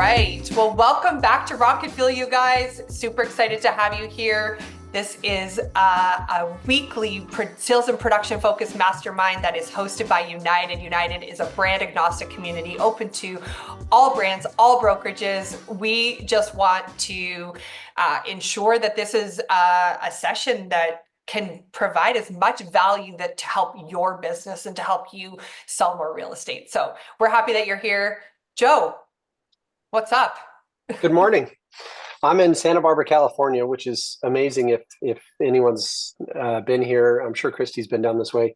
right. Well, welcome back to RocketFuel, you guys. Super excited to have you here. This is a weekly sales and production focused mastermind that is hosted by United. United is a brand agnostic community open to all brands, all brokerages. We just want to ensure that this is a session that can provide as much value to help your business and to help you sell more real estate. So we're happy that you're here. Joe, what's up? Good morning. I'm in Santa Barbara, California, which is amazing if anyone's been here. I'm sure Christy's been down this way.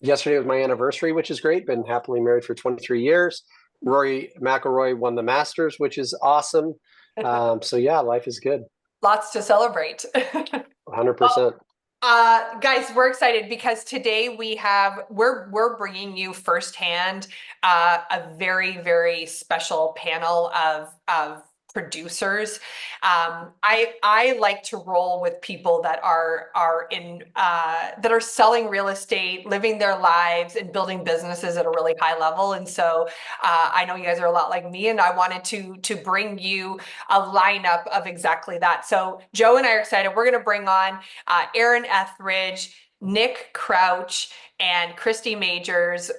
Yesterday was my anniversary, which is great. Been happily married for 23 years. Rory McIlroy won the Masters, which is awesome. So yeah, life is good. Lots to celebrate. 100%. Guys, we're excited because today we're bringing you firsthand a very, very special panel of producers. I like to roll with people that are selling real estate, living their lives, and building businesses at a really high level. And so I know you guys are a lot like me, and I wanted to bring you a lineup of exactly that. So Joe and I are excited. We're going to bring on Aaron Etheridge, Nick Crouch, and Christy Majors.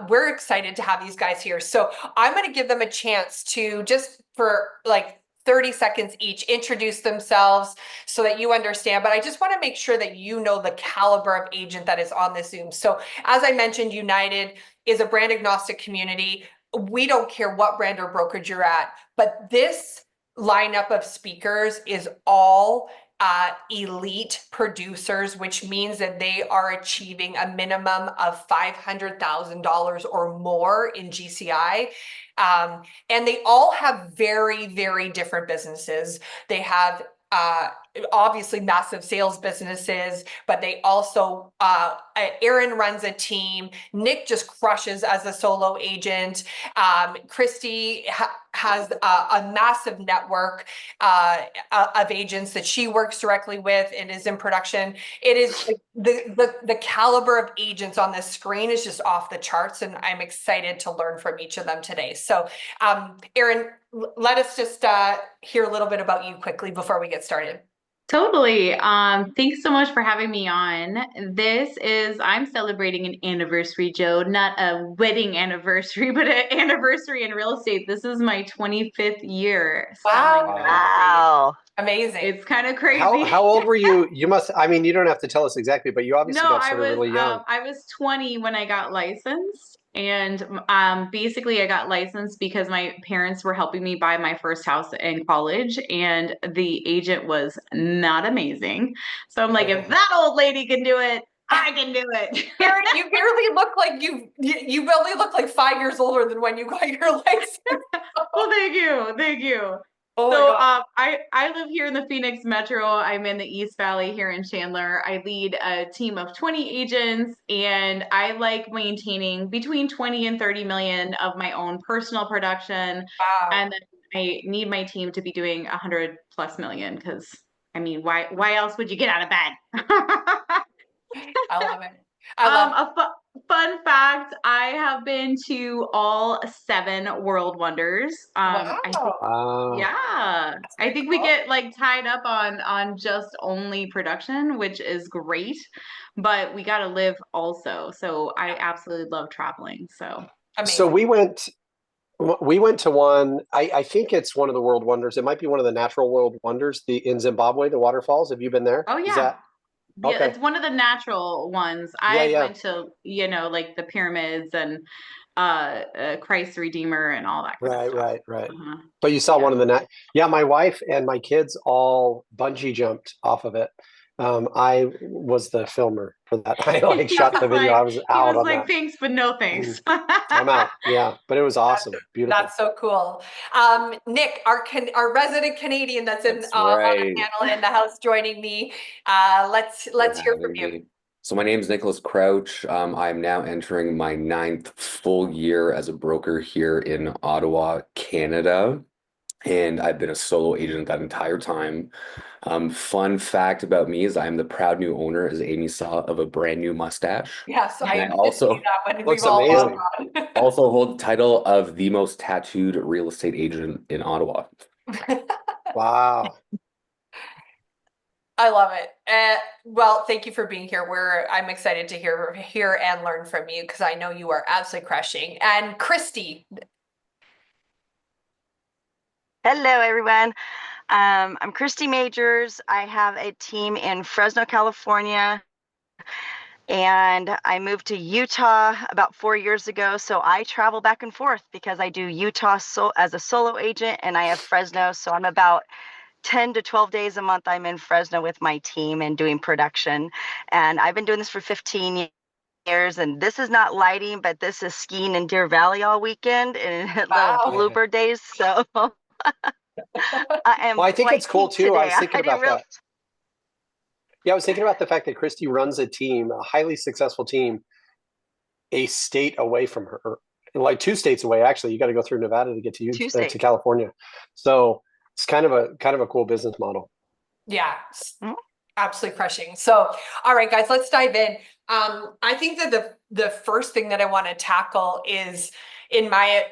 We're excited to have these guys here. So I'm going to give them a chance to, just for like 30 seconds each, introduce themselves so that you understand. But I just want to make sure that you know the caliber of agent that is on this Zoom. So as I mentioned, United is a brand agnostic community. We don't care what brand or brokerage you're at, but this lineup of speakers is all elite producers, which means that they are achieving a minimum of $500,000 or more in GCI. And they all have very, very different businesses. They have obviously massive sales businesses, but they also, Aaron runs a team. Nick just crushes as a solo agent. Christy has a massive network of agents that she works directly with and is in production. It is the caliber of agents on this screen is just off the charts, and I'm excited to learn from each of them today. So Aaron, let us just hear a little bit about you quickly before we get started. Totally. Thanks so much for having me on. I'm celebrating an anniversary, Joe, not a wedding anniversary, but an anniversary in real estate. This is my 25th year selling real estate. Wow. Amazing. It's kind of crazy. How old were you? You must, I mean, you don't have to tell us exactly, but you obviously got started really young. I was 20 when I got licensed. And basically, I got licensed because my parents were helping me buy my first house in college, and the agent was not amazing. So I'm like, if that old lady can do it, I can do it. Aaron, you barely look like you barely look like 5 years older than when you got your license. Well, thank you. Oh so I live here in the Phoenix Metro. I'm in the East Valley here in Chandler. I lead a team of 20 agents, and I like maintaining between 20 and 30 million of my own personal production. Wow. And then I need my team to be doing 100 plus million, because I mean, why else would you get out of bed? I love it. A fun fact, I have been to all 7 World Wonders. Wow. I think we get like tied up on just only production, which is great, but we got to live also. So I absolutely love traveling. So amazing. So we went to one, I think it's one of the World Wonders. It might be one of the natural World Wonders, in Zimbabwe, the waterfalls. Have you been there? Oh, yeah. Yeah, okay. It's one of the natural ones. I went to, like the pyramids and Christ Redeemer and all that kind of stuff. Right. But you saw one of the my wife and my kids all bungee jumped off of it. I was the filmer for that. I shot the video. I was out on that. Thanks, but no thanks. I'm out. Yeah, but it was awesome. Beautiful. That's so cool. Nick, our resident Canadian that's on the panel in the house joining me. Let's hear from you. So my name is Nicholas Crouch. I'm now entering my 9th full year as a broker here in Ottawa, Canada. and I've been a solo agent that entire time. Fun fact about me is I'm the proud new owner, as Amy saw, of a brand new mustache. Yes, And I I did see also that when we've Looks all logged amazing. on. also hold the title of the most tattooed real estate agent in Ottawa. Wow. I love it. Well, thank you for being here. I'm excited to hear and learn from you because I know you are absolutely crushing. And Christy, Hello, everyone. I'm Christy Majors. I have a team in Fresno, California, and I moved to Utah about 4 years ago. So I travel back and forth because I do Utah as a solo agent, and I have Fresno. So I'm about 10 to 12 days a month. I'm in Fresno with my team and doing production. And I've been doing this for 15 years. And this is not lighting, but this is skiing in Deer Valley all weekend and little wow. bluebird days. So I am Well, I think it's cool flaking too. I was today. thinking I didn't about realize. that. Yeah, I was thinking about the fact that Christy runs a team, a highly successful team, a state away from her, like 2 states away. Actually, you got to go through Nevada to get to to Tuesday. California. So it's kind of a cool business model. Yeah, Mm. absolutely crushing. So, all right, guys, let's dive in. I think that the first thing that I want to tackle is, in my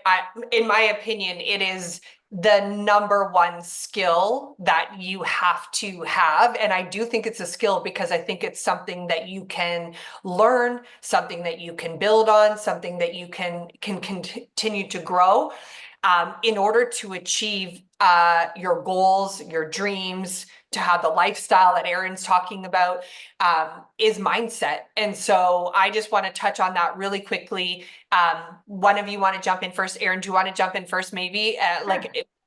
opinion, it is the number one skill that you have to have. And I do think it's a skill because I think it's something that you can learn, something that you can build on, something that you can continue to grow in order to achieve your goals, your dreams, to have the lifestyle that Erin's talking about, is mindset. And so I just want to touch on that really quickly. One of you want to jump in first? Erin, do you want to jump in first maybe?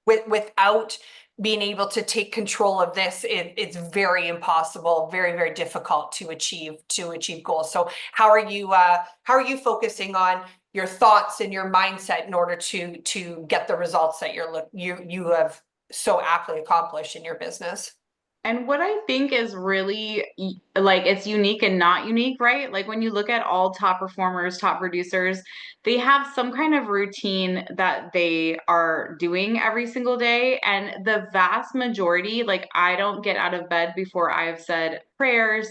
Without being able to take control of this, it's very impossible, very, very difficult to achieve goals. So how are you focusing on your thoughts and your mindset in order to get the results that you have so aptly accomplished in your business? And what I think is really like it's unique and not unique, right? Like when you look at all top performers, top producers, they have some kind of routine that they are doing every single day. And the vast majority, like I don't get out of bed before I've said prayers,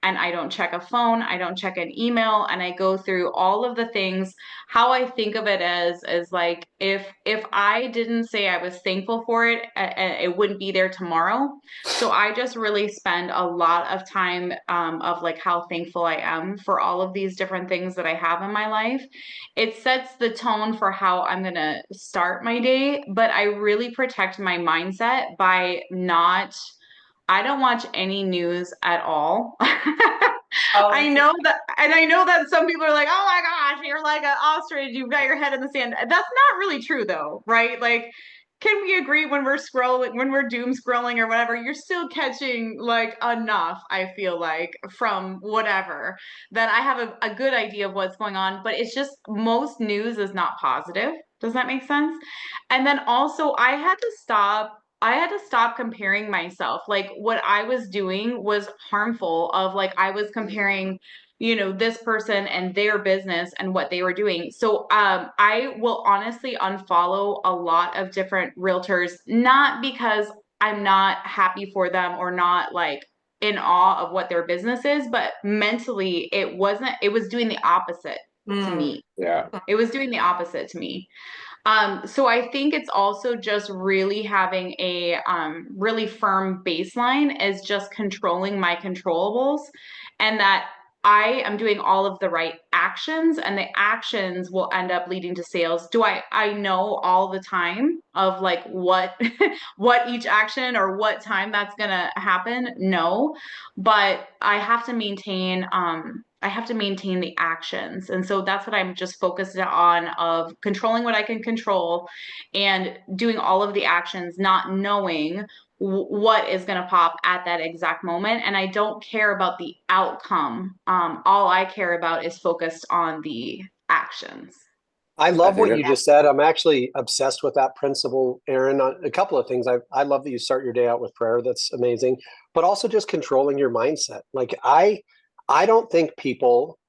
and I don't check a phone, I don't check an email, and I go through all of the things. How I think of it as is like if I didn't say I was thankful for it, it wouldn't be there tomorrow. So I just really spend a lot of time of like how thankful I am for all of these different things that I have in my life. It sets the tone for how I'm going to start my day, but I really protect my mindset by not, I don't watch any news at all. Oh, I know that, and I know that some people are like, "Oh my gosh, you're like an ostrich. You've got your head in the sand." That's not really true, though, right? Like, can we agree when we're scrolling, when we're doom scrolling or whatever, you're still catching like enough, I feel like, from whatever, that I have a good idea of what's going on. But it's just most news is not positive. Does that make sense? And then also, I had to stop comparing myself. Like what I was doing was harmful of like I was comparing, this person and their business and what they were doing. So I will honestly unfollow a lot of different realtors, not because I'm not happy for them or not like in awe of what their business is, but mentally it was doing the opposite to me. Yeah. It was doing the opposite to me. So I think it's also just really having a really firm baseline is just controlling my controllables, and that I am doing all of the right actions, and the actions will end up leading to sales. Do I know all the time of like what what each action or what time that's gonna happen? No, but I have to maintain the actions. And so that's what I'm just focused on, of controlling what I can control and doing all of the actions, not knowing what is going to pop at that exact moment. And I don't care about the outcome. All I care about is focused on the actions. I I love think what that you just said. I'm actually obsessed with that principle, Aaron. A couple of things. I love that you start your day out with prayer. That's amazing. But also just controlling your mindset. Like I don't think people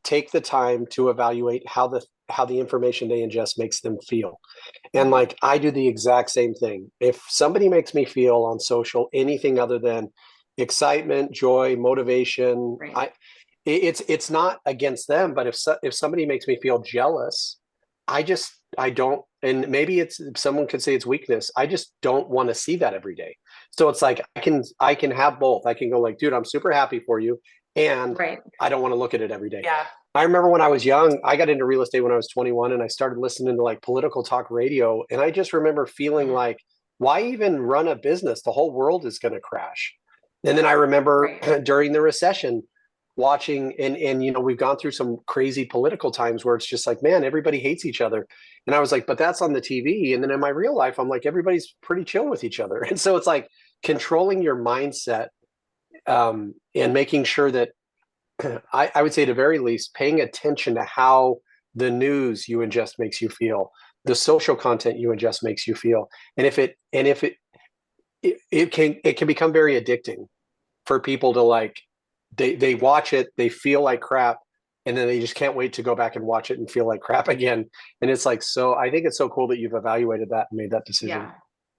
take the time to evaluate how the information they ingest makes them feel. And like, I do the exact same thing. If somebody makes me feel on social anything other than excitement, joy, motivation, Right. it's not against them, but if somebody makes me feel jealous, I don't, and maybe it's, someone could say it's weakness. I just don't want to see that every day. So it's like, I can have both. I can go like, dude, I'm super happy for you, and Right. I don't want to look at it every day. Yeah. I remember when I was young, I got into real estate when I was 21, and I started listening to like political talk radio. And I just remember feeling like, why even run a business? The whole world is going to crash. And then I remember Right. during the recession watching, and you know, we've gone through some crazy political times where it's just like, man, everybody hates each other. And I was like, but that's on the TV. And then in my real life, I'm like, everybody's pretty chill with each other. And so it's like controlling your mindset, and making sure that I would say at the very least, paying attention to how the news you ingest makes you feel, the social content you ingest makes you feel. And if it can become very addicting for people to like, they watch it, they feel like crap, and then they just can't wait to go back and watch it and feel like crap again. And it's like, so I think it's so cool that you've evaluated that and made that decision. Yeah.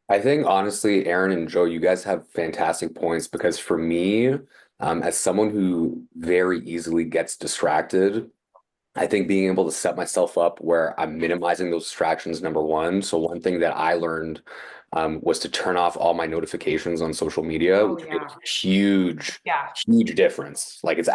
I think honestly, Aaron and Joe, you guys have fantastic points, because for me, as someone who very easily gets distracted, I think being able to set myself up where I'm minimizing those distractions, number one. So one thing that I learned was to turn off all my notifications on social media, Oh, which made yeah. a huge, Yeah. huge difference. Like it's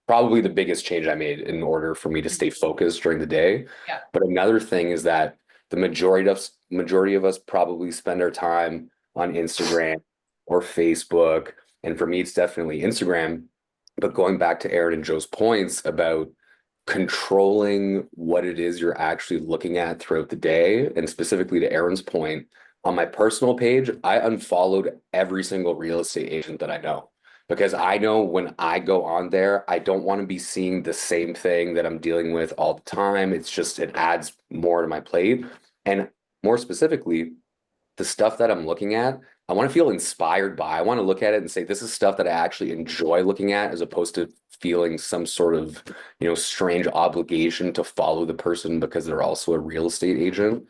probably the biggest change I made in order for me to stay focused during the day. Yeah. But another thing is that the majority of us probably spend our time on Instagram or Facebook. And for me, it's definitely Instagram. But going back to Aaron and Joe's points about controlling what it is you're actually looking at throughout the day, and specifically to Aaron's point, on my personal page, I unfollowed every single real estate agent that I know, because I know when I go on there, I don't want to be seeing the same thing that I'm dealing with all the time. It's just, it adds more to my plate. And more specifically, the stuff that I'm looking at, I want to feel inspired by. I want to look at it and say, this is stuff that I actually enjoy looking at, as opposed to feeling some sort of, strange obligation to follow the person because they're also a real estate agent.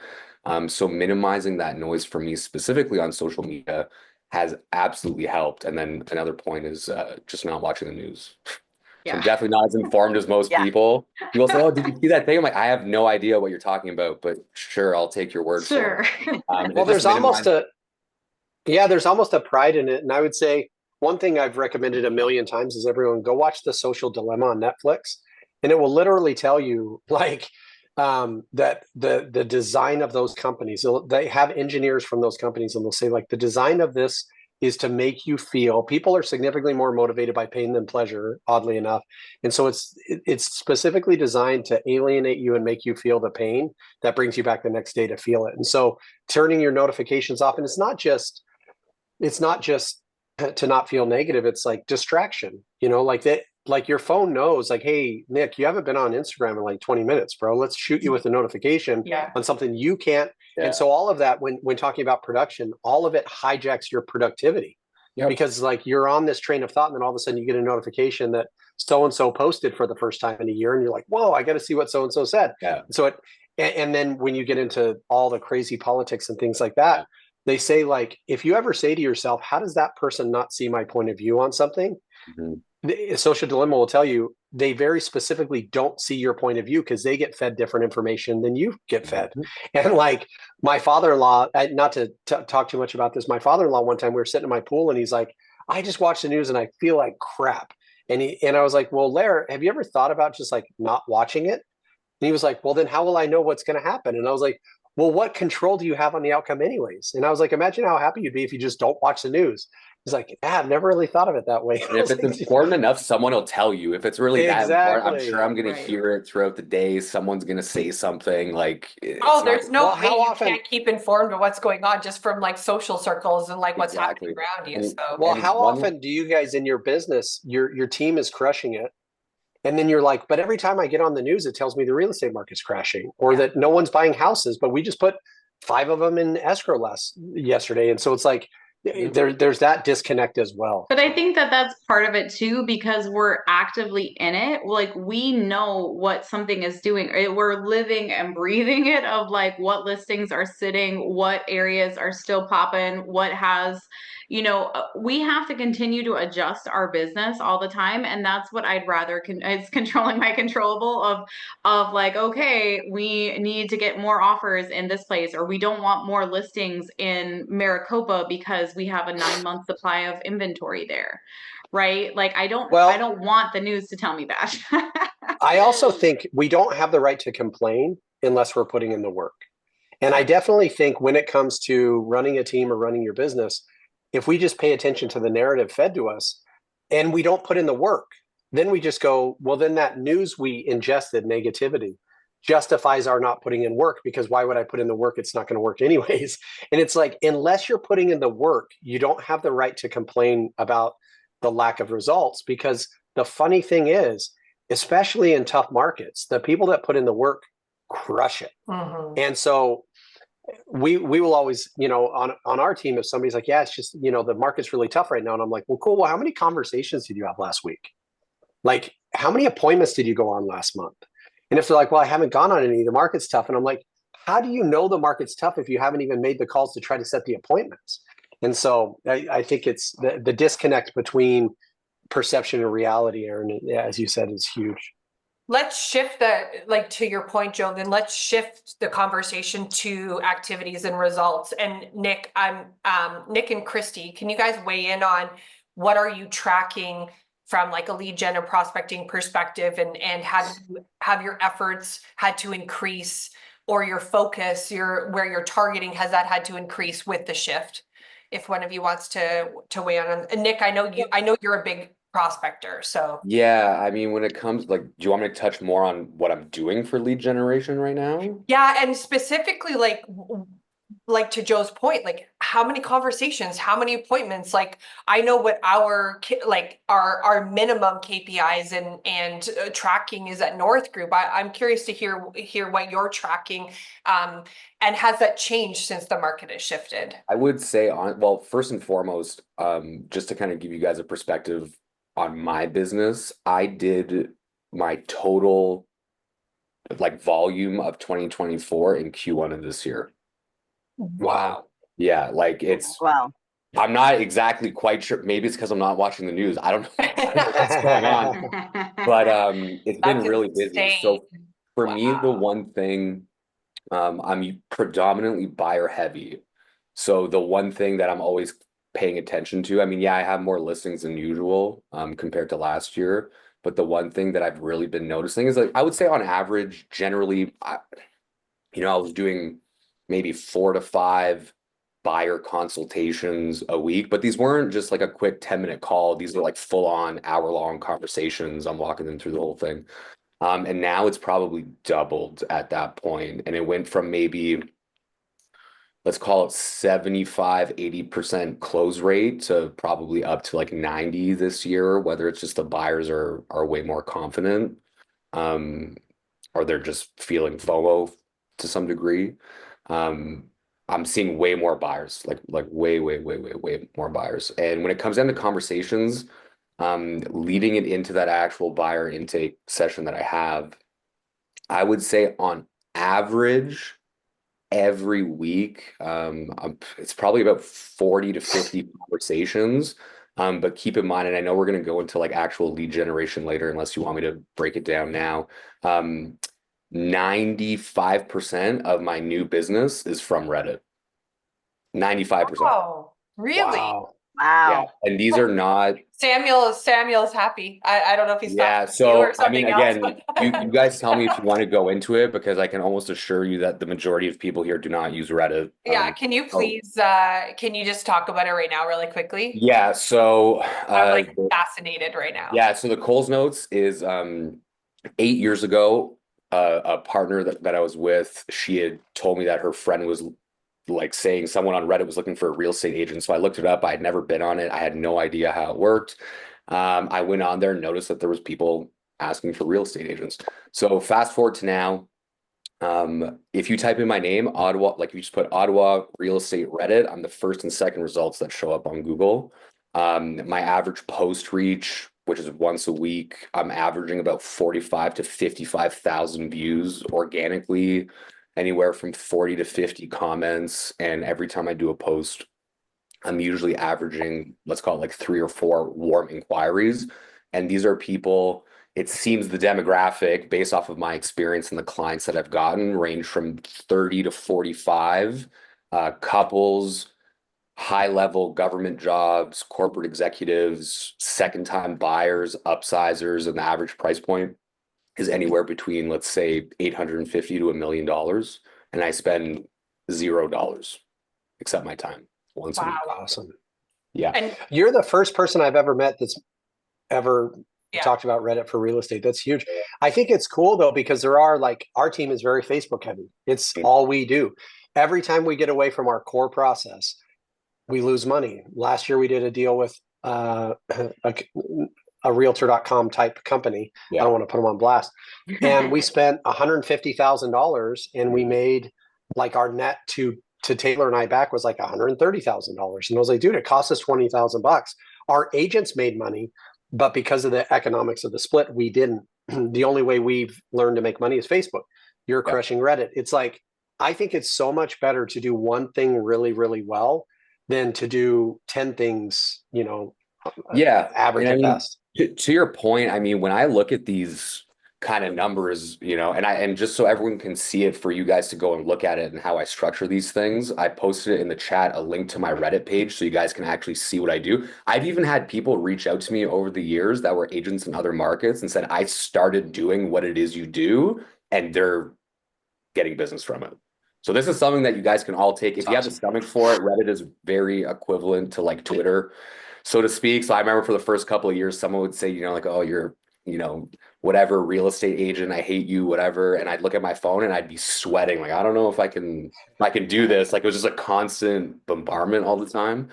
So minimizing that noise for me specifically on social media has absolutely helped. And then another point is just not watching the news. So I'm Yeah. definitely not as informed as most Yeah. people. People say, "Oh, did you see that thing?" I'm like, I have no idea what you're talking about, but sure, I'll take your word for it. Sure. Well, there's almost there's almost a pride in it. And I would say one thing I've recommended a million times is everyone go watch The Social Dilemma on Netflix, and it will literally tell you like that the design of those companies, they have engineers from those companies, and they'll say like, the design of this is to make you feel, people are significantly more motivated by pain than pleasure, oddly enough. And so it's specifically designed to alienate you and make you feel the pain that brings you back the next day to feel it. And so turning your notifications off, and it's not just to not feel negative, it's like distraction, like that, like your phone knows like, hey, Nick, you haven't been on Instagram in like 20 minutes, bro. Let's shoot you with a notification Yeah. on something you can't. Yeah. And so all of that, when talking about production, all of it hijacks your productivity. Yep. Because like you're on this train of thought, and then all of a sudden you get a notification that so-and-so posted for the first time in a year, and you're like, whoa, I got to see what so-and-so said. Yeah. So and then when you get into all the crazy politics and things like that, they say like, if you ever say to yourself, how does that person not see my point of view on something? Mm-hmm. The Social Dilemma will tell you they very specifically don't see your point of view, because they get fed different information than you get fed. And like my father-in-law, not to talk too much about this, my father-in-law, one time we were sitting in my pool, and he's like, I just watched the news and I feel like crap. And I was like, well, Lair, have you ever thought about just like not watching it? And he was like, well, then how will I know what's going to happen? And I was like, well, what control do you have on the outcome anyways? And I was like, imagine how happy you'd be if you just don't watch the news. He's like, I've never really thought of it that way. And if it's important enough, someone will tell you. If it's really that important, I'm sure I'm going Right. to hear it throughout the day. Someone's going to say something like, Oh, there's no Well, way how you often- can't keep informed of what's going on just from like social circles and like what's Exactly. happening around you. And- So Well, And how one- often do you guys in your business, your team is crushing it, and then you're like, but every time I get on the news, it tells me the real estate market's crashing, or that no one's buying houses, but we just put 5 of them in escrow yesterday. And so it's like, there's that disconnect as well. But I think that that's part of it too, because we're actively in it. Like we know what something is doing. We're living and breathing it of like what listings are sitting, what areas are still popping, what has, we have to continue to adjust our business all the time. And that's what I'd rather, it's controlling my controllable of like, okay, we need to get more offers in this place, or we don't want more listings in Maricopa because we have a 9-month supply of inventory there, right? Like I don't want the news to tell me that. I also think we don't have the right to complain unless we're putting in the work. And I definitely think when it comes to running a team or running your business, if we just pay attention to the narrative fed to us and we don't put in the work, then we just go, well, then that news we ingested, negativity, justifies our not putting in work, because why would I put in the work? It's not going to work anyways. And it's like, unless you're putting in the work, you don't have the right to complain about the lack of results. Because the funny thing is, especially in tough markets, the people that put in the work crush it. And so we will always, on our team, if somebody's like, yeah, it's just, the market's really tough right now. And I'm like, well, cool. Well, how many conversations did you have last week? Like, how many appointments did you go on last month? And if they're like, well, I haven't gone on any, the market's tough. And I'm like, how do you know the market's tough if you haven't even made the calls to try to set the appointments? And so I think it's the disconnect between perception and reality, Aaron, as you said, is huge. Let's shift to your point, Joe, then let's shift the conversation to activities and results. And Nick, Nick and Christy, can you guys weigh in on what are you tracking from like a lead gen and prospecting perspective, and have your efforts had to increase, or your focus, where you're targeting, has that had to increase with the shift? If one of you wants to weigh in on, and Nick, I know you're a big prospector, so yeah, I mean, when it comes, like, do you want me to touch more on what I'm doing for lead generation right now? Yeah, and specifically like to Joe's point, like how many conversations, how many appointments? Like I know what our minimum KPIs and tracking is at North Group. I'm curious to hear what you're tracking, and has that changed since the market has shifted? I would say well, first and foremost, just to kind of give you guys a perspective on my business, I did my total like volume of 2024 in Q1 of this year. Wow. Yeah, like it's Wow. I'm not exactly quite sure. Maybe it's because I'm not watching the news. I don't know what's going on. But it's been really busy. So for me, the one thing, I'm predominantly buyer heavy. So the one thing that I'm always paying attention to, I mean, yeah, I have more listings than usual compared to last year. But the one thing that I've really been noticing is, like, I would say on average, generally, I was doing maybe 4 to 5 buyer consultations a week, but these weren't just like a quick 10-minute call. These are like full-on hour-long conversations. I'm walking them through the whole thing. And now it's probably doubled at that point. And it went from maybe, let's call it 75-80% close rate to probably up to like 90 this year, whether it's just the buyers are way more confident, or they're just feeling FOMO to some degree. I'm seeing way more buyers, like way more buyers. And when it comes down to conversations, leading it into that actual buyer intake session that I have, I would say on average, every week, it's probably about 40 to 50 conversations. But keep in mind, and I know we're going to go into like actual lead generation later, unless you want me to break it down now. 95% of my new business is from Reddit. 95%. Oh, really? Wow. Yeah, and these are not. Samuel is happy. I don't know if he's Yeah, talking to you or so I mean, something else. again, you guys tell me if you want to go into it, because I can almost assure you that the majority of people here do not use Reddit. Yeah, can you please can you just talk about it right now really quickly? Yeah, so I'm like fascinated right now. yeah, so the Coles Notes is 8 years ago, a partner that I was with, she had told me that her friend was like saying someone on Reddit was looking for a real estate agent. So I looked it up. I had never been on it. I had no idea how it worked. I went on there and noticed that there was people asking for real estate agents. So fast forward to now, If you type in my name, Ottawa, like if you just put Ottawa real estate Reddit, I'm the first and second results that show up on Google. My average post reach, which is once a week, I'm averaging about 45 to 55,000 views organically, anywhere from 40 to 50 comments. And every time I do a post, I'm usually averaging, let's call it like 3 or 4 warm inquiries. And these are people, it seems the demographic based off of my experience and the clients that I've gotten range from 30 to 45, couples, high level government jobs, corporate executives, second time buyers, upsizers, and the average price point is anywhere between, let's say, 850 to $1 million. And I spend $0 except my time once a week. Wow. Awesome. Yeah. And You're the first person I've ever met that's ever Yeah. talked about Reddit for real estate. That's huge. I think it's cool though, because there are like, our team is very Facebook heavy. It's all we do. Every time we get away from our core process, we lose money. Last year we did a deal with a realtor.com type company. I don't want to put them on blast. And we spent $150,000 and we made like our net to Taylor and I back was like $130,000. And I was like, dude, it cost us $20,000. Our agents made money, but because of the economics of the split, we didn't. The only way we've learned to make money is Facebook. You're crushing Reddit. It's like, I think it's so much better to do one thing really, really well than to do 10 things, you know, average at best. To your point, I mean, when I look at these kind of numbers, you know, and just so everyone can see it for you guys to go and look at it and how I structure these things, I posted it in the chat, a link to my Reddit page so you guys can actually see what I do. I've even had people reach out to me over the years that were agents in other markets and said, I started doing what it is you do, and they're getting business from it. So this is something that you guys can all take. If you have the stomach for it, Reddit is very equivalent to like Twitter, so to speak. So I remember for the first couple of years, someone would say, you know, like, oh, you're, you know, whatever real estate agent, I hate you, whatever. And I'd look at my phone and I'd be sweating. Like, I don't know if I can do this. Like, it was just a constant bombardment all the time.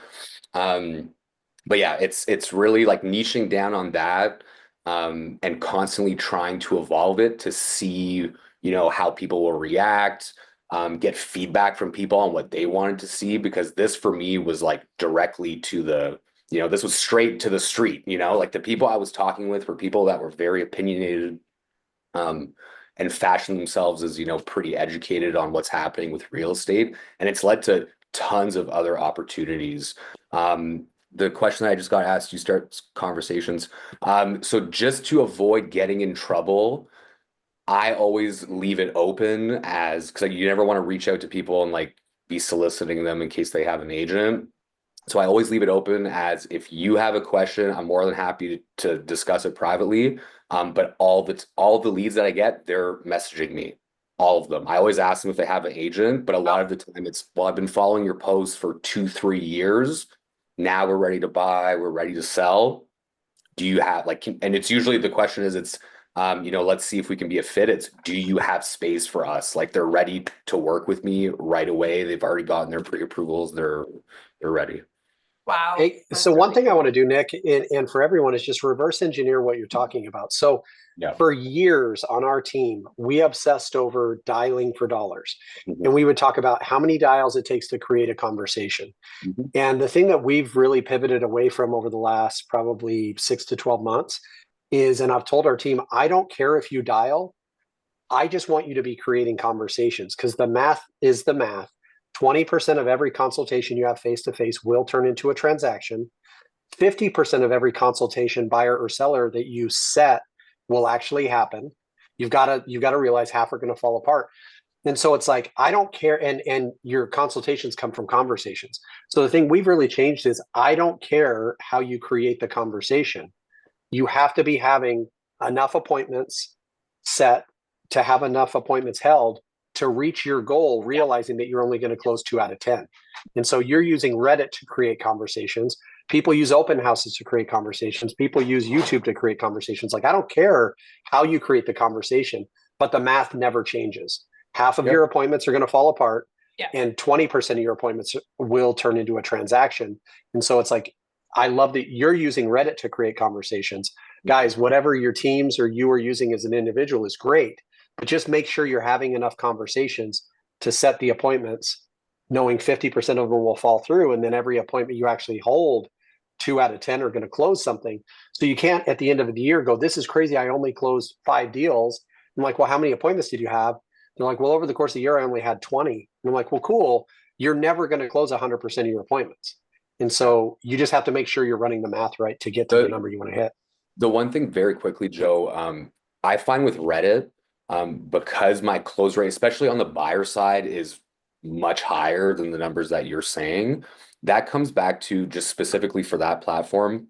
But yeah, it's really like niching down on that, and constantly trying to evolve it to see, you know, how people will react, get feedback from people on what they wanted to see, because this for me was like directly to the, you know, this was straight to the street, you know, like the people I was talking with were people that were very opinionated, and fashioned themselves as, you know, pretty educated on what's happening with real estate. And it's led to tons of other opportunities. The question that I just got asked, you start conversations. So just to avoid getting in trouble, I always leave it open as, because like, you never want to reach out to people and like be soliciting them in case they have an agent. So I always leave it open as, if you have a question, I'm more than happy to discuss it privately. But all the leads that I get, they're messaging me, all of them. I always ask them if they have an agent, but a lot of the time it's, well, I've been following your posts for 2-3 years. Now we're ready to buy, we're ready to sell. Do you have like, and it's usually the question is, it's, you know, let's see if we can be a fit. It's, do you have space for us? Like, they're ready to work with me right away. They've already gotten their pre-approvals. They're ready. Wow. Hey, so one thing I want to do, Nick, and for everyone, is just reverse engineer what you're talking about. So for years on our team, we obsessed over dialing for dollars. And we would talk about how many dials it takes to create a conversation. And the thing that we've really pivoted away from over the last probably 6 to 12 months is, and I've told our team, I don't care if you dial, I just want you to be creating conversations, because the math is the math. 20% of every consultation you have face-to-face will turn into a transaction. 50% of every consultation, buyer or seller, that you set will actually happen. You've got to realize half are going to fall apart. And so it's like, I don't care. And your consultations come from conversations. So the thing we've really changed is, I don't care how you create the conversation. You have to be having enough appointments set to have enough appointments held to reach your goal, realizing that you're only going to close 2 out of 10. And so you're using Reddit to create conversations. People use open houses to create conversations. People use YouTube to create conversations. Like, I don't care how you create the conversation, but the math never changes. Half of your appointments are going to fall apart, and 20% of your appointments will turn into a transaction. And so it's like, I love that you're using Reddit to create conversations. Guys, whatever your teams or you are using as an individual is great. but just make sure you're having enough conversations to set the appointments, knowing 50% of them will fall through. And then every appointment you actually hold, 2 out of 10 are going to close something. So you can't at the end of the year go, this is crazy, I only closed 5 deals. I'm like, well, how many appointments did you have? They're like, well, over the course of the year, I only had 20. And I'm like, well, cool. You're never going to close 100% of your appointments. And so you just have to make sure you're running the math right to get to the number you want to hit. The one thing very quickly, Joe, I find with Reddit, because my close rate, especially on the buyer side, is much higher than the numbers that you're saying, that comes back to just specifically for that platform.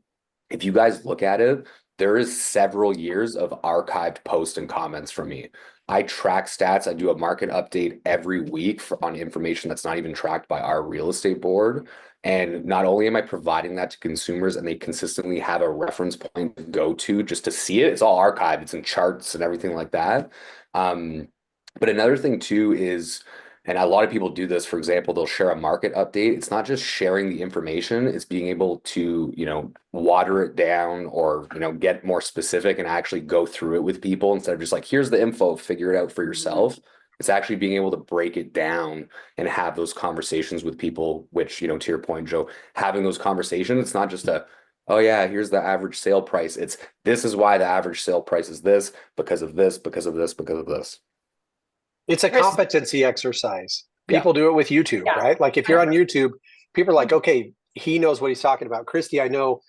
If you guys look at it, there is several years of archived posts and comments from me. I track stats. I do a market update every week on information that's not even tracked by our real estate board. And not only am I providing that to consumers and they consistently have a reference point to go to just to see it, it's all archived, it's in charts and everything like that. But another thing too is, and a lot of people do this, for example, they'll share a market update. It's not just sharing the information, it's being able to, water it down or, get more specific and actually go through it with people instead of just like, here's the info, figure it out for yourself. It's actually being able to break it down and have those conversations with people, which, to your point, Joe, having those conversations, it's not just oh yeah, here's the average sale price. It's this is why the average sale price is this, because of this, because of this, because of this. It's a competency exercise. Yeah. People do it with YouTube, Yeah. right? Like if you're on YouTube, people are like, okay, he knows what he's talking about. Christy, I know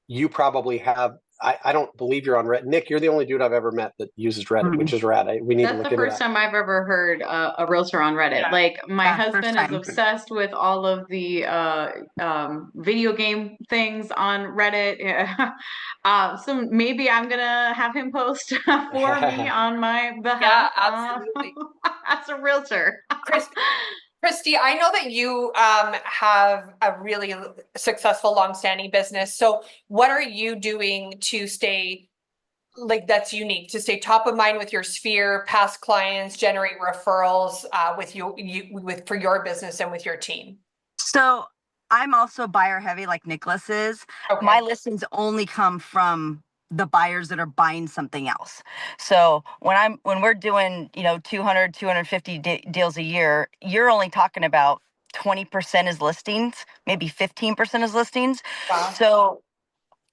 you probably have, I don't believe you're on Reddit. Nick, you're the only dude I've ever met that uses Reddit, which is rad. We need to That's look the into first that. time I've ever heard a realtor on Reddit. Yeah. Like my Yeah, first husband is time. obsessed with all of the video game things on Reddit. So maybe I'm gonna have him post for me on my behalf absolutely. as a realtor. Christy, I know that you have a really successful, longstanding business. So what are you doing to stay that's unique, to stay top of mind with your sphere, past clients, generate referrals for your business and with your team? So I'm also buyer heavy like Nicholas is. Okay. My listings only come from the buyers that are buying something else. So when we're doing, 200, 250 deals a year, you're only talking about 20% is listings, maybe 15% is listings. Wow.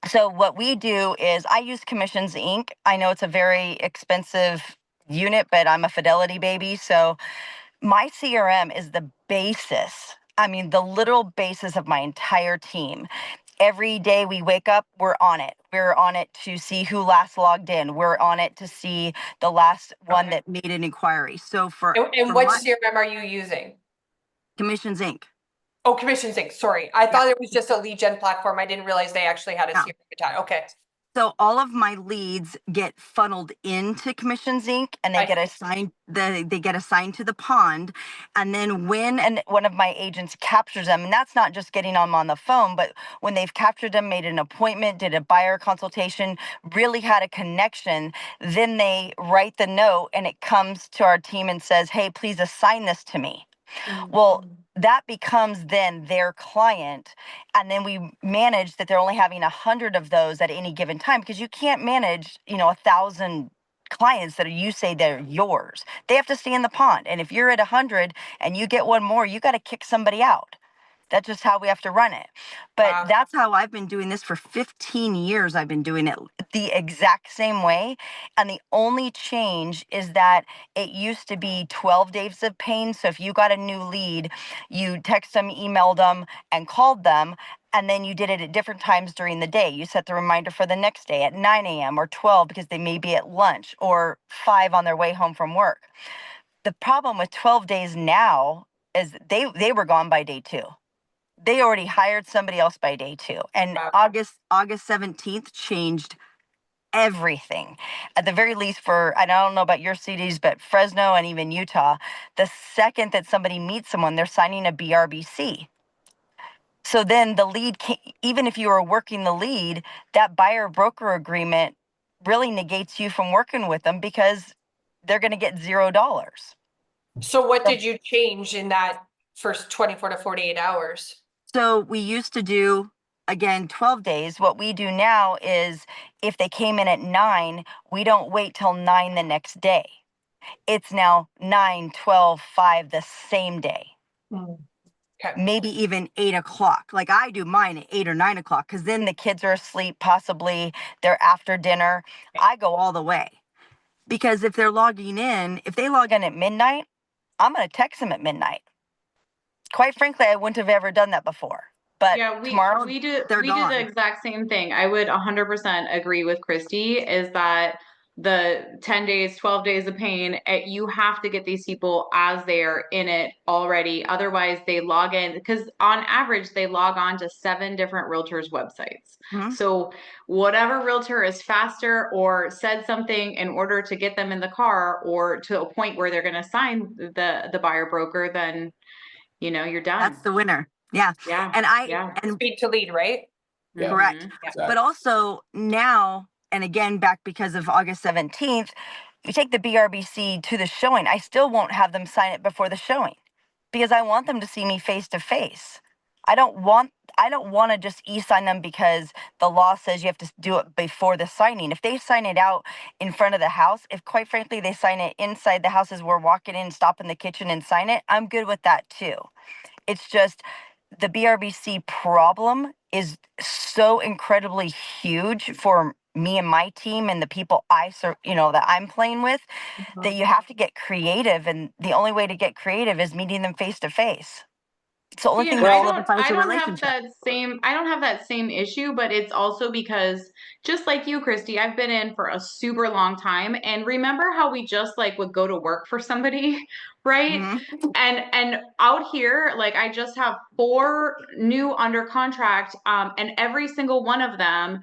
So what we do is I use Commissions Inc. I know it's a very expensive unit, but I'm a Fidelity baby. So my CRM is the basis. I mean, the literal basis of my entire team. Every day we wake up, we're on it. We're on it to see who last logged in. We're on it to see the last one that made an inquiry. So and what CRM are you using? Commissions Inc. Oh, Commissions Inc. Sorry, I thought it was just a lead gen platform. I didn't realize they actually had a CRM attached. Okay. So all of my leads get funneled into Commissions Inc. and they get assigned to the pond. And then when one of my agents captures them, and that's not just getting them on the phone, but when they've captured them, made an appointment, did a buyer consultation, really had a connection, then they write the note and it comes to our team and says, hey, please assign this to me. Well, that becomes then their client. And then we manage that they're only having 100 of those at any given time, because you can't manage, 1,000 clients that you say they're yours. They have to stay in the pond. And if you're at 100 and you get one more, you got to kick somebody out. That's just how we have to run it. But that's how I've been doing this for 15 years. I've been doing it the exact same way. And the only change is that it used to be 12 days of pain. So if you got a new lead, you text them, emailed them, and called them. And then you did it at different times during the day. You set the reminder for the next day at 9 a.m. or 12 because they may be at lunch, or 5 on their way home from work. The problem with 12 days now is they were gone by day 2. They already hired somebody else by day 2. And August 17th changed everything. At the very least I don't know about your cities, but Fresno and even Utah, the second that somebody meets someone, they're signing a BRBC. So then the lead, even if you are working the lead, that buyer broker agreement really negates you from working with them because they're going to get $0. So what did you change in that first 24 to 48 hours? So we used to do, again, 12 days. What we do now is if they came in at 9, we don't wait till 9 the next day. It's now 9, 12, 5 the same day. Okay. Maybe even 8 o'clock. Like I do mine at 8 or 9 o'clock because then the kids are asleep, possibly they're after dinner. I go all the way. Because if they're logging in, if they log in at midnight, I'm going to text them at midnight. Quite frankly, I wouldn't have ever done that before. But Yeah, tomorrow, we do they're we do gone. the exact same thing. I would 100% agree with Christy is that the 10 days, 12 days of pain, you have to get these people as they're in it already. Otherwise, they log in because on average, they log on to 7 different realtors' websites. Mhm. So whatever realtor is faster or said something in order to get them in the car or to a point where they're going to sign the buyer broker, then you're done. That's the winner. Yeah. Yeah. And Speed to lead, right? Yeah. correct. Mhm. Yeah. Exactly. But also now, and again, back because of August 17th, you take the BRBC to the showing. I still won't have them sign it before the showing because I want them to see me face to face. I don't want to just e-sign them because the law says you have to do it before the signing. If they sign it out in front of the house, if quite frankly they sign it inside the house as we're walking in, stop in the kitchen and sign it, I'm good with that too. It's just the BRBC problem is so incredibly huge for me and my team and the people that I'm playing with that you have to get creative, and the only way to get creative is meeting them face to face. It's the only See, thing and that I solidifies a don't have relationship. I don't have that same issue, but it's also because just like you, Christy, I've been in for a super long time. And remember how we just would go to work for somebody, right? Mhm. And out here, like I just have 4 new under contract, and every single one of them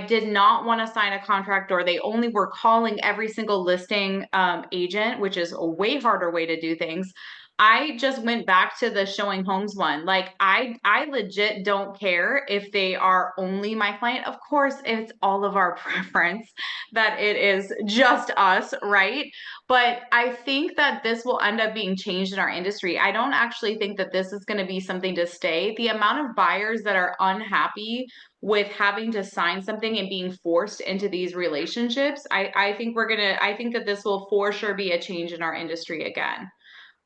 did not want to sign a contract, or they only were calling every single listing agent, which is a way harder way to do things. I just went back to the showing homes one. Like I legit don't care if they are only my client. Of course, it's all of our preference that it is just us, right? But I think that this will end up being changed in our industry. I don't actually think that this is going to be something to stay. The amount of buyers that are unhappy with having to sign something and being forced into these relationships, I think I think that this will for sure be a change in our industry again.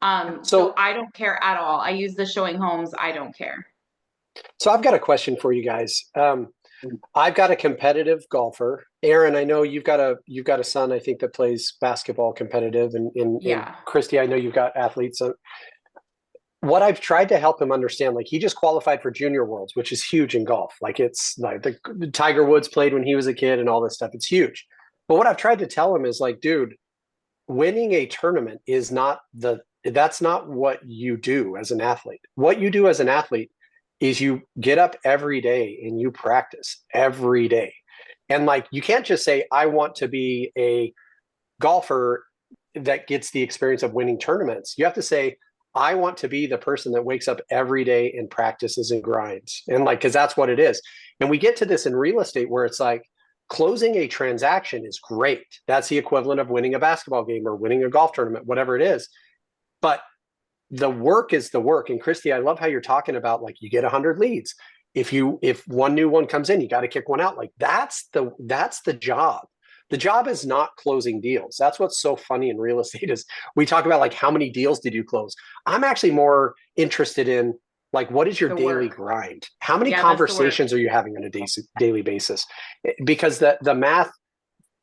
So So, I don't care at all. I use the showing homes. I don't care. so I've got a question for you guys. I've got a competitive golfer. Aaron, I know you've got a son, I think, that plays basketball competitive, and Yeah. Christy, I know you've got athletes. So what I've tried to help him understand, like he just qualified for Junior Worlds, which is huge in golf. Like it's like the Tiger Woods played when he was a kid and all this stuff. It's huge. But what I've tried to tell him is like, dude, winning a tournament is that's not what you do as an athlete. What you do as an athlete is you get up every day and you practice every day. And like you can't just say, I want to be a golfer that gets the experience of winning tournaments. You have to say, I want to be the person that wakes up every day and practices and grinds. And like, because that's what it is. And we get to this in real estate where it's like closing a transaction is great. That's the equivalent of winning a basketball game or winning a golf tournament, whatever it is. But the work is the work. And Christy, I love how you're talking about like you get 100 leads. If one new one comes in, you got to kick one out. Like that's the job. The job is not closing deals. That's what's so funny in real estate is we talk about like how many deals did you close? I'm actually more interested in like what is your The daily work. grind? How many Yeah, that's the work. conversations are you having on a daily basis? Because the math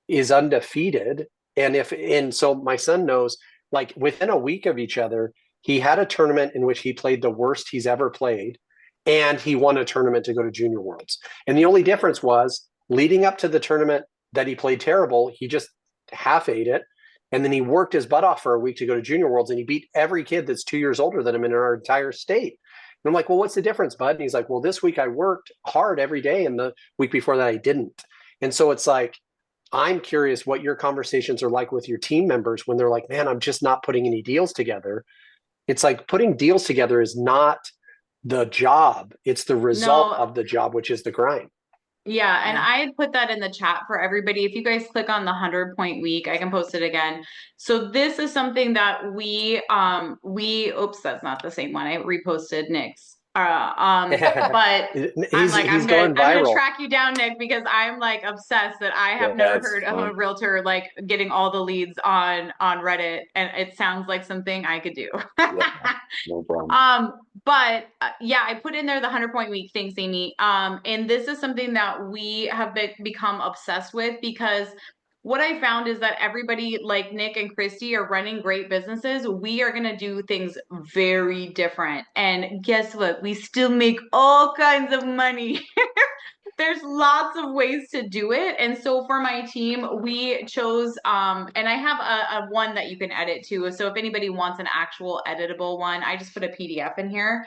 is undefeated. And so my son knows like within a week of each other, he had a tournament in which he played the worst he's ever played, and he won a tournament to go to Junior Worlds. And the only difference was leading up to the tournament that he played terrible, he just half ate it. And then he worked his butt off for a week to go to Junior Worlds, and he beat every kid that's 2 years older than him in our entire state. And I'm like, well, what's the difference, bud? And he's like, well, this week I worked hard every day, and the week before that I didn't. And so it's like, I'm curious what your conversations are like with your team members when they're like, man, I'm just not putting any deals together. It's like putting deals together is not the job. It's the result No. of the job, which is the grind. Yeah, and Yeah. I had put that in the chat for everybody. If you guys click on the 100-point week, I can post it again. So this is something that oops, that's not the same one. I reposted Nick's. But I'm like, He's I'm going gonna viral. track you down, Nick, because I'm like obsessed that I have never That's heard of a fun. realtor like getting all the leads on Reddit, and it sounds like something I could do. Yeah, no problem. But yeah, I put in there the 100-point week. Thanks, Amy. And this is something that we have become obsessed with, because what I found is that everybody like Nick and Christy are running great businesses. We are going to do things very different. And guess what? We still make all kinds of money. There's lots of ways to do it. And so for my team, we chose, and I have a one that you can edit too. So if anybody wants an actual editable one, I just put a PDF in here.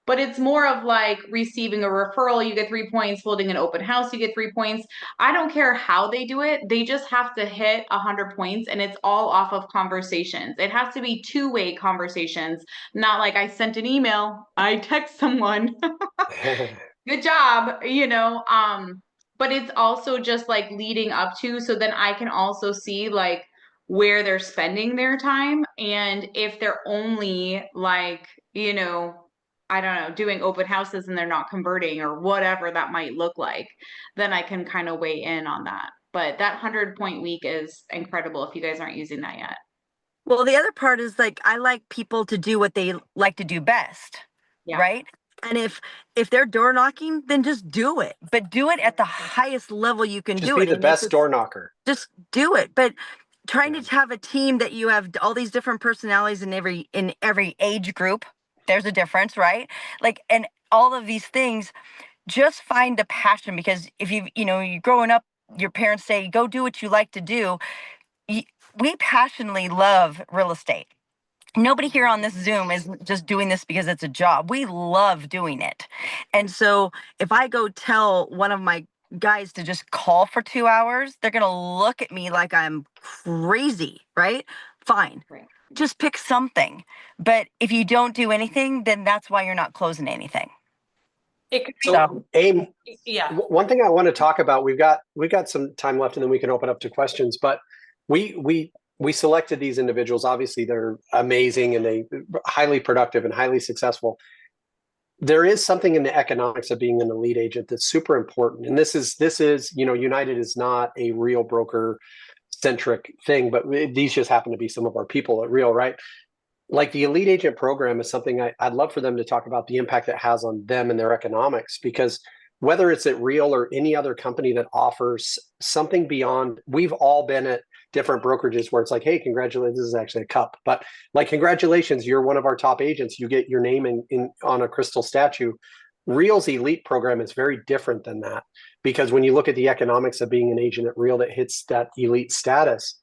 But it's more of like receiving a referral, you get 3 points, holding an open house, you get 3 points. I don't care how they do it. They just have to hit 100 points, and it's all off of conversations. It has to be two-way conversations, not like I sent an email, I text someone. Good job, but it's also just like leading up to, so then I can also see like where they're spending their time, and if they're only like, I don't know, doing open houses and they're not converting or whatever that might look like, then I can kind of weigh in on that. But that 100-point week is incredible if you guys aren't using that yet. Well, the other part is like I like people to do what they like to do best, Yeah. right? And if they're door knocking, then just do it, but do it at the highest level you can Just do be it. the And if best it's- door knocker. Just do it. But trying Yeah. to have a team that you have all these different personalities in every age group, there's a difference, right? Like, and all of these things, just find a passion, because if you're growing up, your parents say, go do what you like to do. We passionately love real estate. Nobody here on this Zoom is just doing this because it's a job. We love doing it. And so if I go tell one of my guys to just call for 2 hours, they're going to look at me like I'm crazy, right? Fine. Right. Just pick something. But if you don't do anything, then that's why you're not closing anything. It could be, So, Aim, yeah. one thing I want to talk about, we've got some time left, and then we can open up to questions. But we selected these individuals. Obviously, they're amazing and they highly productive and highly successful. There is something in the economics of being an elite agent that's super important. And this is United is not a real broker centric thing, but these just happen to be some of our people at Real, right? Like the elite agent program is something I'd love for them to talk about the impact it has on them and their economics, because whether it's at Real or any other company that offers something beyond, we've all been at different brokerages where it's like, hey, congratulations, this is actually a cup, but like, congratulations, you're one of our top agents, you get your name in on a crystal statue. Real's elite program is very different than that, because when you look at the economics of being an agent at Real that hits that elite status,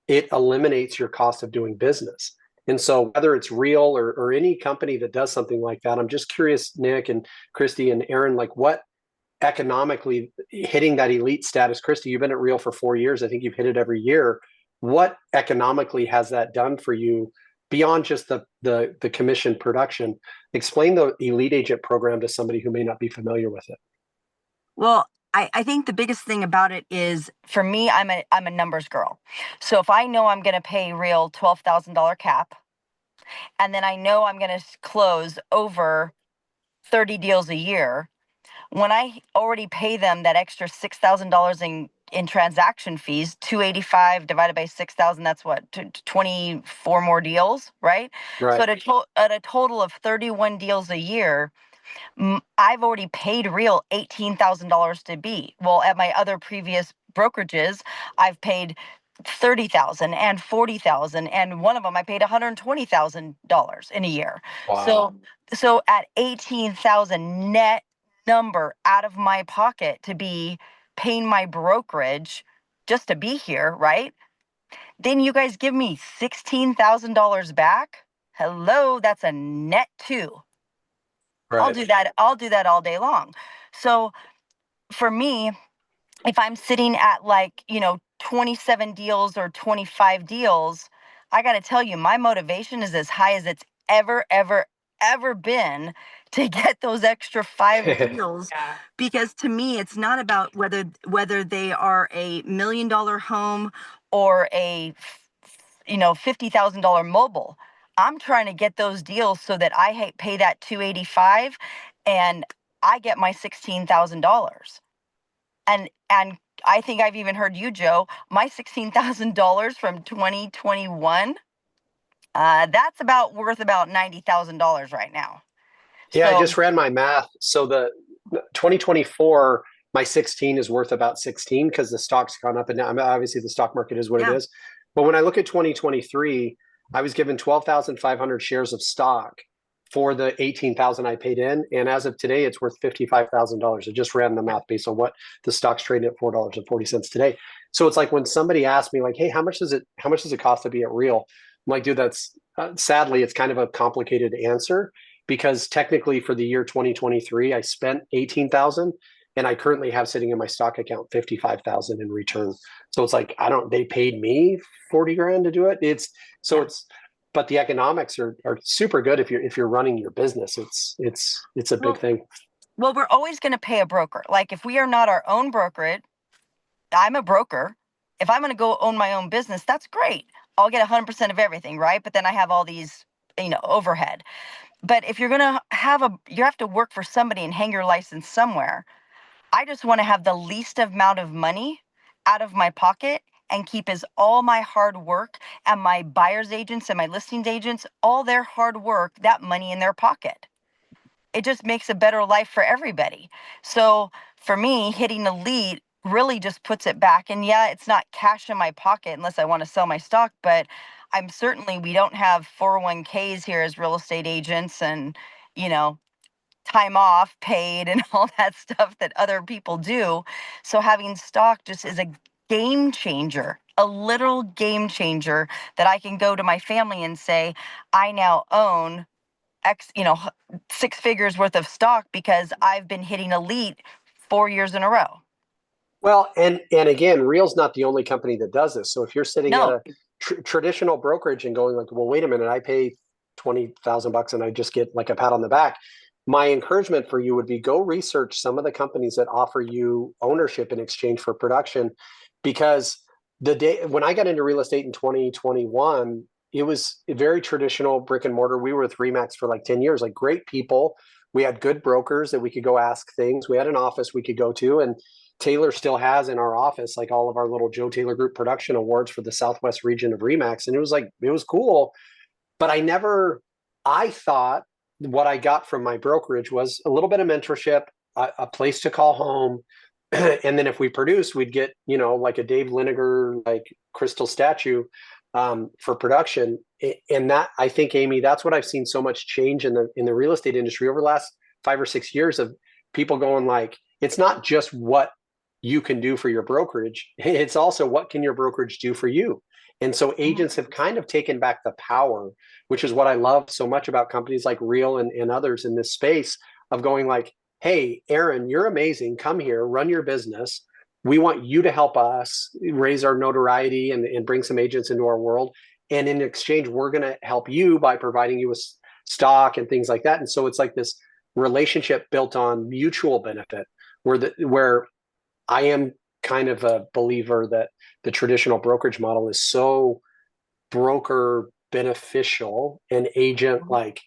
it eliminates your cost of doing business. And so whether it's Real or any company that does something like that, I'm just curious, Nick and Christy and Aaron, like what economically hitting that elite status, Christy, you've been at Real for 4 years. I think you've hit it every year. What economically has that done for you beyond just the commission production? Explain the elite agent program to somebody who may not be familiar with it. Well, I think the biggest thing about it is, for me, I'm a numbers girl. So if I know I'm going to pay Real $12,000 cap, and then I know I'm going to close over 30 deals a year, when I already pay them that extra $6,000 in transaction fees, 285 divided by 6,000, that's what, 24 more deals, right? Right. So at a total of 31 deals a year, I've already paid Real $18,000 to be. Well, at my other previous brokerages, I've paid $30,000 and $40,000, and one of them I paid $120,000 in a year. Wow. So at $18,000 net number out of my pocket to be paying my brokerage just to be here, right? Then you guys give me $16,000 back. Hello, that's a net 2. Right. I'll do that all day long. So for me, if I'm sitting at 27 deals or 25 deals, I got to tell you, my motivation is as high as it's ever been to get those extra 5 deals. Yeah. Because to me, it's not about whether they are a $1 million home or a $50,000 mobile. I'm trying to get those deals so that I pay that $285 and I get my $16,000. And I think I've even heard you, Joe, my $16,000 from 2021, that's about worth about $90,000 right now. Yeah, I So just ran my math. So the 2024, my 16 is worth about 16 because the stock's gone up and down. I mean, obviously, the stock market is what it Yeah. is. But when I look at 2023, I was given 12,500 shares of stock for the 18,000 I paid in. And as of today, it's worth $55,000. I just ran the math based on what the stock's trading at $4.40 today. So it's like when somebody asks me, like, hey, how much does it cost to be at Real? I'm like, dude, that's sadly, it's kind of a complicated answer because technically for the year 2023, I spent 18,000 and I currently have sitting in my stock account 55,000 in return. So it's like they paid me 40 grand to do it. But the economics are super good if you're running your business. It's a big thing. Well, we're always going to pay a broker. Like if we are not our own brokerage, I'm a broker. If I'm going to go own my own business, that's great. I'll get 100% of everything, right? But then I have all these, overhead. But if you're going to you have to work for somebody and hang your license somewhere. I just want to have the least amount of money out of my pocket and keep all my hard work and my buyer's agents and my listings agents, all their hard work, that money in their pocket. It just makes a better life for everybody. So for me, hitting elite really just puts it back. And yeah, it's not cash in my pocket unless I want to sell my stock, but we don't have 401ks here as real estate agents and, time off paid and all that stuff that other people do. So having stock just is a game changer, a literal game changer that I can go to my family and say, I now own X, 6 figures worth of stock because I've been hitting elite 4 years in a row. Well, and again, Real's not the only company that does this. So if you're sitting at a traditional brokerage and going like, well, wait a minute, I pay $20,000 and I just get like a pat on the back. My encouragement for you would be go research some of the companies that offer you ownership in exchange for production, because the day when I got into real estate in 2021, it was a very traditional brick and mortar. We were with Remax for like 10 years, like great people. We had good brokers that we could go ask things. We had an office we could go to, and Taylor still has in our office like all of our little Joe Taylor Group production awards for the Southwest region of Remax. And it was cool. But I thought what I got from my brokerage was a little bit of mentorship, a place to call home. And then if we produced, we'd get, like a Dave Liniger, like crystal statue for production. And that, I think, Amy, that's what I've seen so much change in the real estate industry over the last 5 or 6 years of people going like, it's not just what you can do for your brokerage. It's also what can your brokerage do for you? And so agents have kind of taken back the power, which is what I love so much about companies like Real and others in this space of going like, hey, Aaron, you're amazing. Come here, run your business. We want you to help us raise our notoriety and bring some agents into our world. And in exchange, we're going to help you by providing you with stock and things like that. And so it's like this relationship built on mutual benefit where I am kind of a believer that the traditional brokerage model is so broker beneficial and agent like,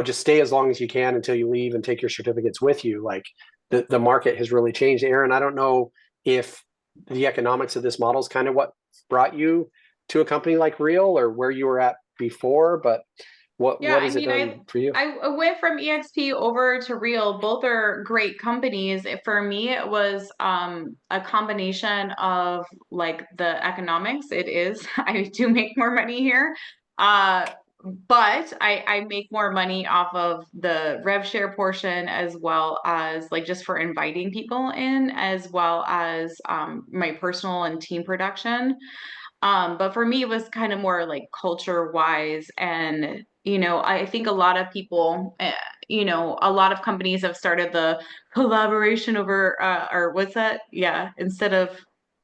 just stay as long as you can until you leave and take your certificates with you. Like the market has really changed. Aaron, I don't know if the economics of this model is kind of what brought you to a company like Real or where you were at before, but what has it done for you? I went from EXP over to Real. Both are great companies. For me, it was a combination of like the economics. It is. I do make more money here. But I make more money off of the rev share portion as well as like just for inviting people in, as well as my personal and team production. But for me, it was kind of more like culture wise. And, I think a lot of people, a lot of companies have started the collaboration over, or what's that? Yeah. Instead of,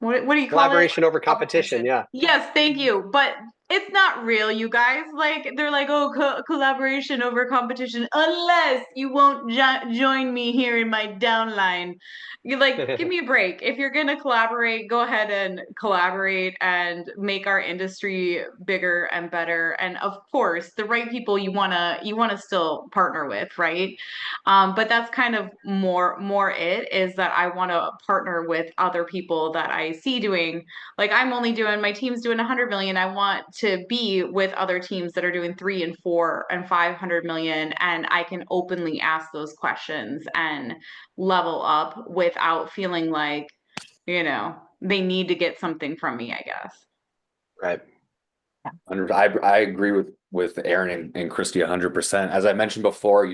what do you call it? Collaboration over competition. Yeah. Yes. Thank you. But It's not real, you guys. Like they're like, oh, collaboration over competition, unless you won't join me here in my downline. You like, give me a break. If you're gonna collaborate, go ahead and collaborate and make our industry bigger and better. And of course, the right people you wanna still partner with, right? But that's kind of more it is that I want to partner with other people that I see doing like my team's doing 100 million. I want to be with other teams that are doing 3 and 4 and 500 million, and I can openly ask those questions and level up without feeling like, they need to get something from me, I guess. Right. I agree with Aaron and Christy 100%. As I mentioned before,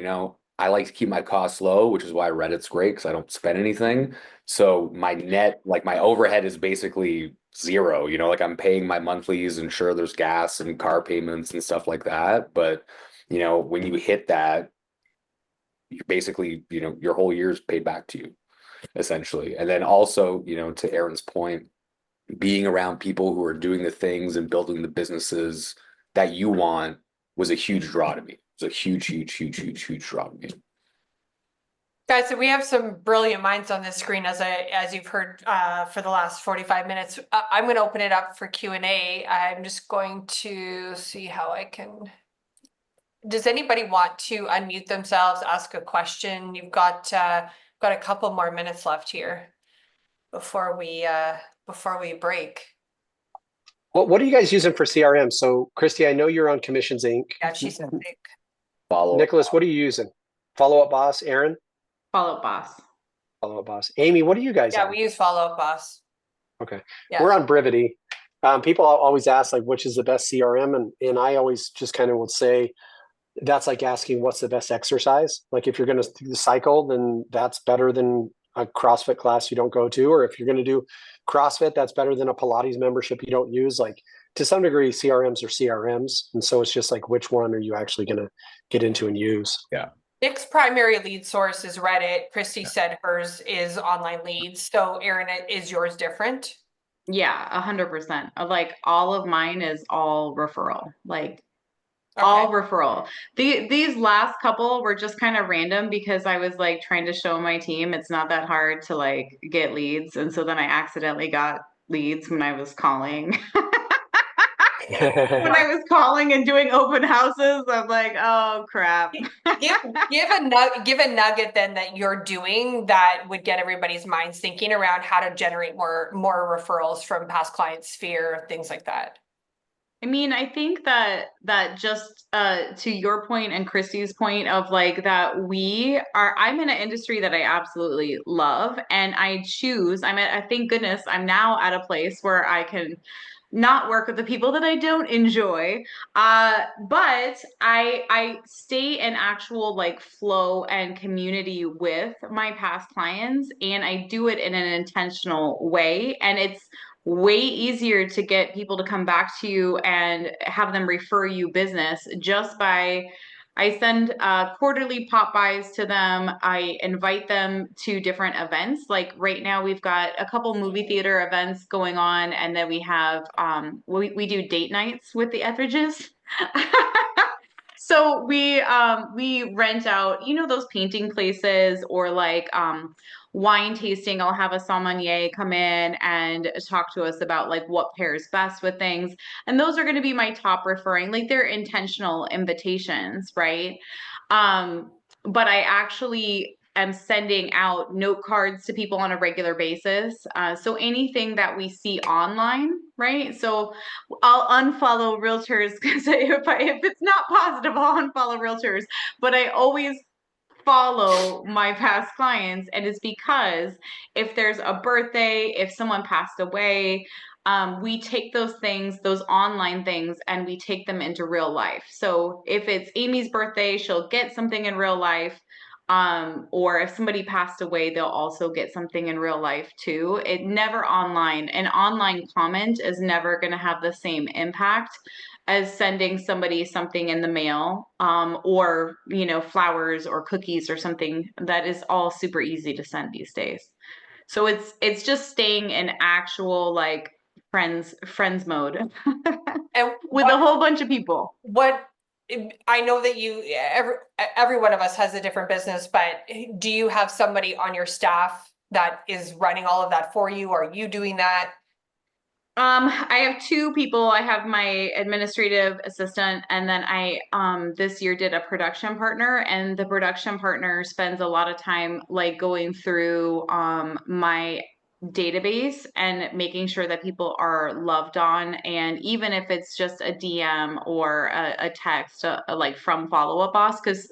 I like to keep my costs low, which is why Reddit's great because I don't spend anything. So my net, like my overhead is basically zero, like I'm paying my monthlies and sure there's gas and car payments and stuff like that. But, when you hit that, you basically, your whole year's paid back to you essentially. And then also, to Aaron's point, being around people who are doing the things and building the businesses that you want was a huge draw to me. It was a huge, huge, huge, huge, huge draw to me. Guys, so we have some brilliant minds on this screen, as you've heard for the last 45 minutes. I'm going to open it up for Q&A. I'm just going to see how I can. Does anybody want to unmute themselves, ask a question? You've got a couple more minutes left here before we break. What are you guys using for CRM? So, Christy, I know you're on Commissions Inc. Yeah, she said break. Nicholas, what are you using? Follow Up Boss, Aaron? Follow Up Boss. Follow Up Boss. Amy, what are you guys on? Yeah, we use Follow Up Boss. Okay. Yeah. We're on Brivity. People always ask like which is the best CRM, and I always just kind of would say that's like asking what's the best exercise. Like if you're going to do the cycle, then that's better than a CrossFit class you don't go to, or if you're going to do CrossFit, that's better than a Pilates membership you don't use. Like to some degree, CRMs are CRMs, and so it's just like which one are you actually going to get into and use? Yeah. Nick's primary lead source is Reddit. Christy said hers is online leads. So Aaron, is yours different? Yeah, 100%. Like all of mine is all referral. Like Okay. all referral. These last couple were just kind of random because I was like trying to show my team it's not that hard to like get leads. And so then I accidentally got leads when I was calling. When I was calling and doing open houses, I'm like, oh crap. Give a nugget then that you're doing that would get everybody's minds thinking around how to generate more referrals from past clients, sphere, things like that. I mean, I think that just to your point and Christy's point of like that I'm in an industry that I absolutely love and thank goodness I'm now at a place where I can not work with the people that I don't enjoy. But I stay in actual like flow and community with my past clients and I do it in an intentional way. And it's way easier to get people to come back to you and have them refer you business just by I send quarterly pop buys to them. I invite them to different events. Like right now, we've got a couple movie theater events going on, and then we have we do date nights with the Etheridges. So we rent out, those painting places or like wine tasting. I'll have a sommelier come in and talk to us about like what pairs best with things. And those are going to be my top referring, like they're intentional invitations, right? But I actually am sending out note cards to people on a regular basis. So anything that we see online, right? So I'll unfollow realtors because if it's not positive, I'll unfollow realtors. But I always follow my past clients, and it's because if there's a birthday, if someone passed away, we take those things, those online things, and we take them into real life. So if it's Amy's birthday, she'll get something in real life. Or if somebody passed away, they'll also get something in real life too. It never online. An online comment is never going to have the same impact as sending somebody something in the mail, or flowers or cookies or something that is all super easy to send these days. So it's just staying in actual like friends mode And with a whole bunch of people. I know that every one of us has a different business, but do you have somebody on your staff that is running all of that for you? Are you doing that? I have two people. I have my administrative assistant, and then I this year did a production partner, and the production partner spends a lot of time like going through my database and making sure that people are loved on, and even if it's just a DM or a text like from Follow Up Boss, because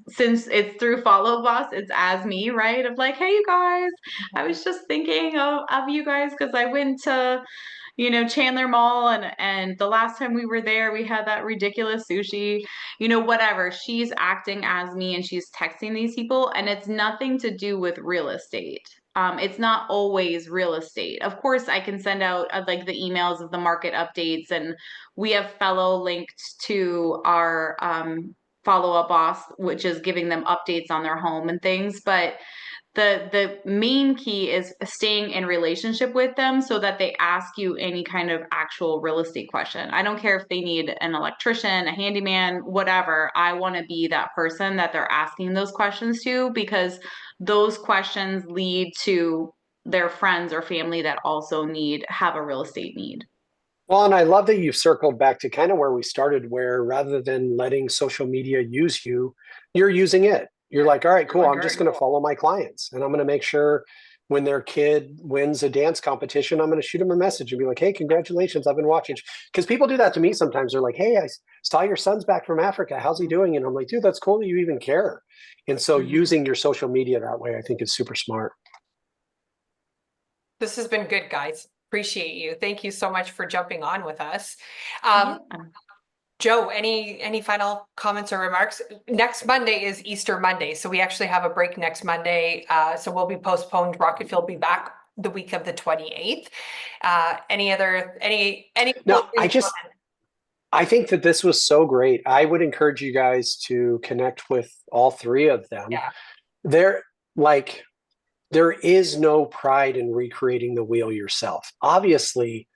since it's through Follow Up Boss, it's as me, right, of like, hey you guys, I was just thinking of you guys because I went to Chandler Mall, and the last time we were there, we had that ridiculous sushi, whatever. She's acting as me and she's texting these people, and it's nothing to do with real estate. It's not always real estate. Of course, I can send out like the emails of the market updates, and we have Fellow linked to our Follow Up Boss, which is giving them updates on their home and things, but the main key is staying in relationship with them so that they ask you any kind of actual real estate question. I don't care if they need an electrician, a handyman, whatever. I want to be that person that they're asking those questions to, because those questions lead to their friends or family that also have a real estate need. Well, and I love that you've circled back to kind of where we started, where rather than letting social media use you, you're using it. You're like, all right, cool. I'm just going to follow my clients, and I'm going to make sure when their kid wins a dance competition, I'm going to shoot them a message and be like, hey, congratulations. I've been watching. Because people do that to me sometimes. They're like, hey, I saw your son's back from Africa. How's he doing? And I'm like, dude, that's cool that you even care. And so using your social media that way, I think is super smart. This has been good, guys. Appreciate you. Thank you so much for jumping on with us. Joe, any final comments or remarks? Next Monday is Easter Monday, so we actually have a break next Monday. So we'll be postponed. RocketFuel will be back the week of the 28th. No, I think that this was so great. I would encourage you guys to connect with all three of them. Yeah. There is no pride in recreating the wheel yourself. Obviously,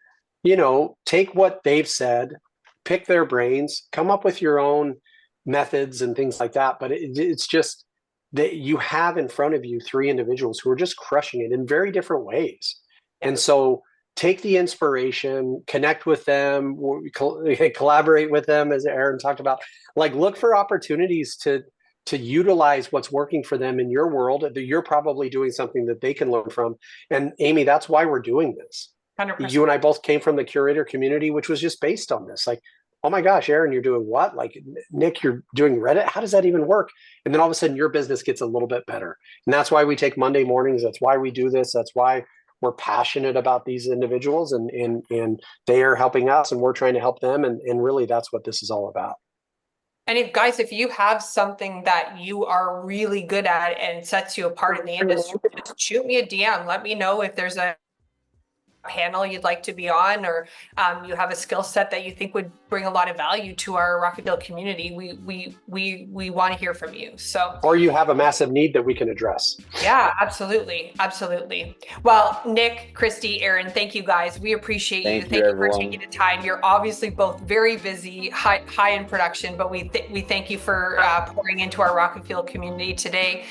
take what they've said, pick their brains, come up with your own methods and things like that. But it's just that you have in front of you three individuals who are just crushing it in very different ways. And so take the inspiration, connect with them, collaborate with them, as Aaron talked about. Like, look for opportunities to utilize what's working for them in your world. That you're probably doing something that they can learn from. And Amy, that's why we're doing this. 100%. You and I both came from the curator community, which was just based on this. Like, oh my gosh, Aaron, you're doing what? Like, Nick, you're doing Reddit. How does that even work? And then all of a sudden your business gets a little bit better. And that's why we take Monday mornings. That's why we do this. That's why we're passionate about these individuals, and they are helping us and we're trying to help them. And really that's what this is all about. And if you have something that you are really good at and sets you apart in the industry, just shoot me a DM. Let me know if there's a panel you'd like to be on, or you have a skill set that you think would bring a lot of value to our RocketFuel community. We want to hear from you. So, or you have a massive need that we can address. Yeah, absolutely. Well, Nick, Christy, Aaron, thank you guys. We appreciate you. Thank you for taking the time. You're obviously both very busy, high in production, but we thank you for pouring into our RocketFuel community today.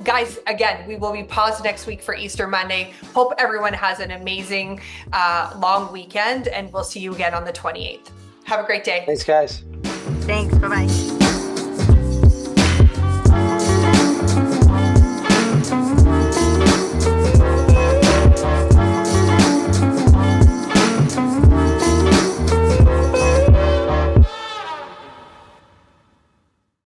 Guys, again, we will be paused next week for Easter Monday. Hope everyone has an amazing long weekend, and we'll see you again on the 28th. Have a great day. Thanks, guys. Thanks. Bye-bye.